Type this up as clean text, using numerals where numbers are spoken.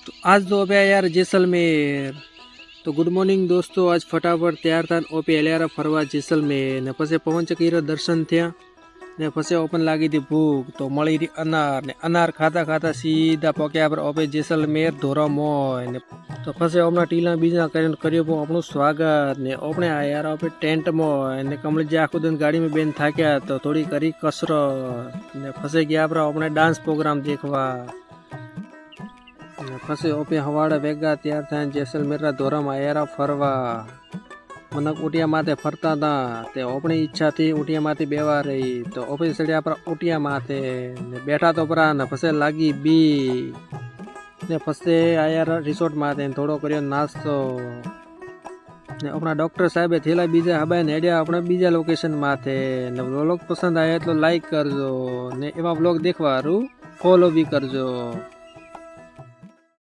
तो आज तो अबे यार जैसलमेर। तो गुड मॉर्निंग दोस्तों, आज फटाफट तैयार था ओपी एलियारा फरवा जैसलमेर ने पछे पवन चक्कीर दर्शन थया ने पछे ओपन लागी थी भूख तो मળી री अनार ने अनार खाता खाता सीधा पक्या पर ओपे जैसलमेर धोरामोय ने तो पछे ओमना टीला बीजा करीने कर्यो पण आपणुं स्वागत ने ओपने आ यार ओपे टेंट मोय ने कमल जे आखो दिन गाड़ी में बेन थाक्या तो थोड़ी करी कसरत ने पछे गया पर ओपने डांस प्रोग्राम देखवा પછી ઓપે હવાડે ભેગા તૈયાર થઈને જેસલમેરના ધોરામાં આયરા ફરવા મને ઉટિયા માથે ફરતા હતા તે ઓપણી ઈચ્છાથી ઉટિયા માથે બેવા રહી તો ઓપે સડ્યા પર ઉટિયા માથે ને બેઠા તો પરા ને પછી લાગી બી ને પછી આયરા રિસોર્ટ માથે થોડો કર્યો નાસ્તો ને આપણા ડૉક્ટર સાહેબે થેલા બીજા હબાઈને હેડ્યા આપણે બીજા લોકેશન માથે ને વ્લોગ પસંદ આવે તો લાઈક કરજો ને એવા વ્લોગ દેખવા હારું ફોલો બી કરજો।